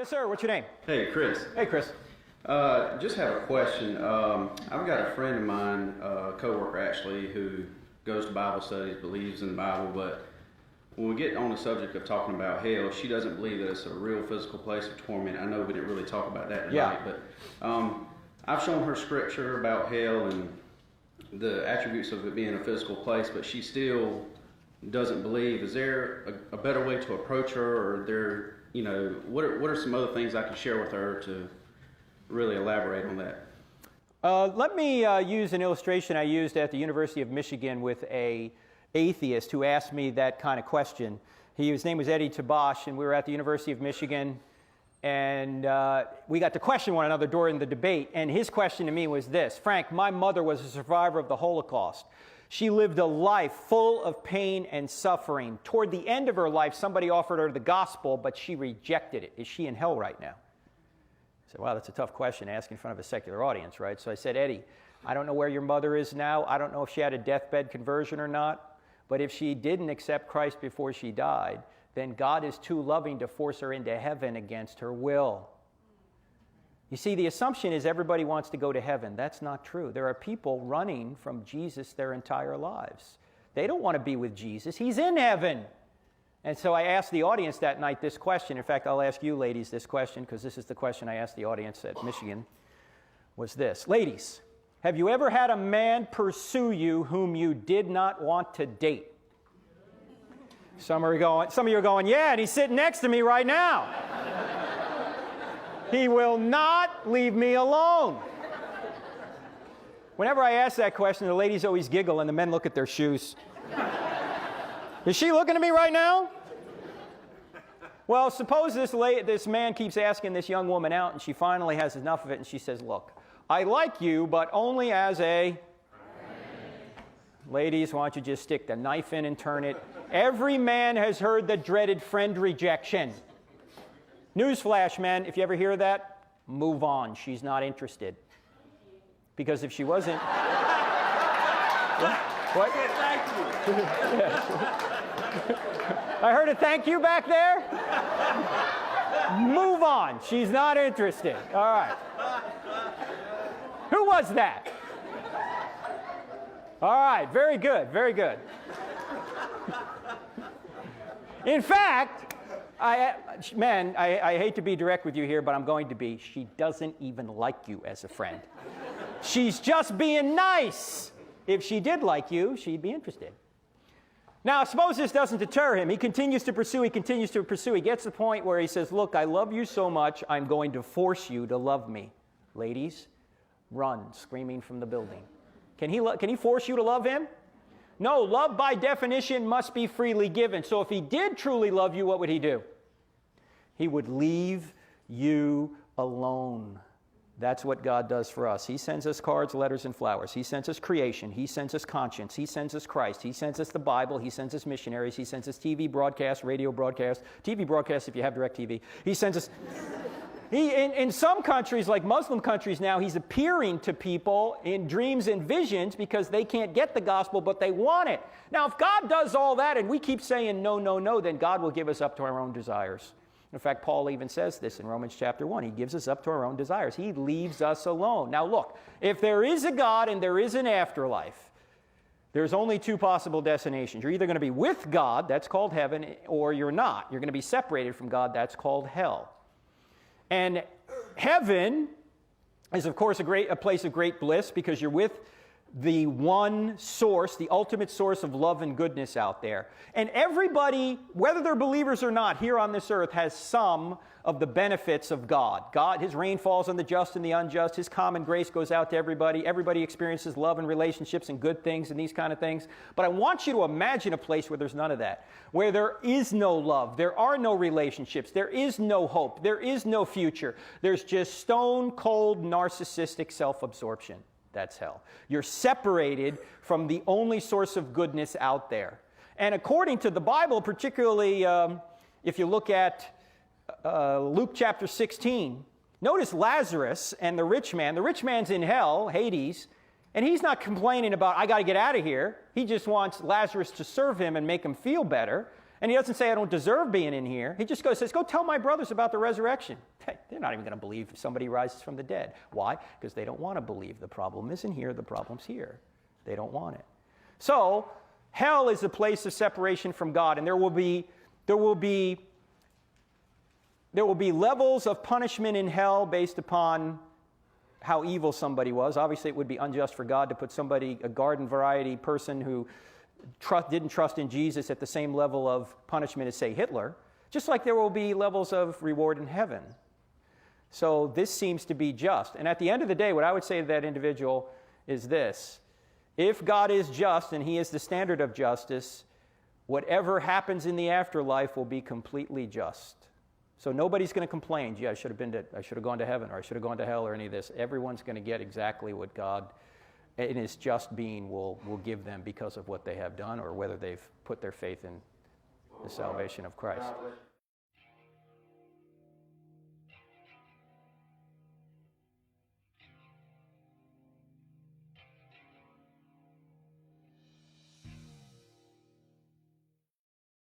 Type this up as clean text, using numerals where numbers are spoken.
Yes, sir. What's your name? Hey, Chris. Hey, Chris. Just have a question. I've got a friend of mine, a coworker actually, who goes to Bible studies, believes in the Bible, but when we get on the subject of talking about hell, she doesn't believe that it's a real physical place of torment. I know we didn't really talk about that tonight, but I've shown her scripture about hell and the attributes of it being a physical place, but she still doesn't believe. Is there a better way to approach her, or there, what are some other things I can share with her to really elaborate on that? Let me use an illustration I used at the University of Michigan with an atheist who asked me that kind of question. His name was Eddie Tabash, and we were at the University of Michigan, and we got to question one another during the debate. And his question to me was this: Frank, my mother was a survivor of the Holocaust. She lived a life full of pain and suffering. Toward the end of her life, somebody offered her the gospel, but she rejected it. Is she in hell right now? I said, wow, that's a tough question to ask in front of a secular audience, right? So I said, Eddie, I don't know where your mother is now. I don't know if she had a deathbed conversion or not. But if she didn't accept Christ before she died, then God is too loving to force her into heaven against her will. You see, the assumption is everybody wants to go to heaven. That's not true. There are people running from Jesus their entire lives. They don't want to be with Jesus. He's in heaven. And so I asked the audience that night this question. In fact, I'll ask you ladies this question, because this is the question I asked the audience at Michigan, was this. Ladies, have you ever had a man pursue you whom you did not want to date? Some of you are going, yeah, and he's sitting next to me right now. He will not leave me alone. Whenever I ask that question, the ladies always giggle and the men look at their shoes. Is she looking at me right now? Well, suppose this man keeps asking this young woman out, and she finally has enough of it, and she says, look, I like you, but only as a... Ladies, why don't you just stick the knife in and turn it? Every man has heard the dreaded friend rejection. Newsflash, men, if you ever hear that, move on. She's not interested. Because if she wasn't... What? Thank you. I heard a thank you back there. Move on. She's not interested. All right. Who was that? All right. Very good. Very good. In fact, I hate to be direct with you here, but I'm going to be. She doesn't even like you as a friend. She's just being nice. If she did like you, she'd be interested. Now, suppose this doesn't deter him. He continues to pursue. He continues to pursue. He gets to the point where he says, look, I love you so much, I'm going to force you to love me. Ladies, run, screaming from the building. Can he force you to love him? No, love by definition must be freely given. So if he did truly love you, what would he do? He would leave you alone. That's what God does for us. He sends us cards, letters, and flowers. He sends us creation. He sends us conscience. He sends us Christ. He sends us the Bible. He sends us missionaries. He sends us TV broadcasts, radio broadcasts, TV broadcasts if you have DirecTV. He sends us... In some countries, like Muslim countries now, he's appearing to people in dreams and visions because they can't get the gospel, but they want it. Now, if God does all that and we keep saying no, no, no, then God will give us up to our own desires. In fact, Paul even says this in Romans chapter 1. He gives us up to our own desires. He leaves us alone. Now look, if there is a God and there is an afterlife, there's only two possible destinations. You're either going to be with God, that's called heaven, or you're not. You're going to be separated from God, that's called hell. And heaven is, of course, a place of great bliss because you're with the one source, the ultimate source of love and goodness out there. And everybody, whether they're believers or not, here on this earth has some of the benefits of God. His rain falls on the just and the unjust. His common grace goes out to everybody. Everybody experiences love and relationships and good things and these kind of things. But I want you to imagine a place where there's none of that, where there is no love, there are no relationships, there is no hope, there is no future. There's just stone-cold narcissistic self-absorption. That's hell. You're separated from the only source of goodness out there. And according to the Bible, particularly if you look at Luke chapter 16, notice Lazarus and the rich man. The rich man's in hell, Hades, and he's not complaining about, I got to get out of here. He just wants Lazarus to serve him and make him feel better. And he doesn't say, I don't deserve being in here. He just says, go tell my brothers about the resurrection. Hey, they're not even going to believe somebody rises from the dead. Why? Because they don't want to believe. The problem isn't here. The problem's here. They don't want it. So hell is a place of separation from God, and there will be levels of punishment in hell based upon how evil somebody was. Obviously, it would be unjust for God to put somebody, a garden variety person who didn't trust in Jesus, at the same level of punishment as, say, Hitler. Just like there will be levels of reward in heaven. So this seems to be just. And at the end of the day, what I would say to that individual is this. If God is just and he is the standard of justice, whatever happens in the afterlife will be completely just. So nobody's going to complain, gee, I should have gone to heaven, or I should have gone to hell, or any of this. Everyone's going to get exactly what God in his just being will give them because of what they have done, or whether they've put their faith in the salvation of Christ.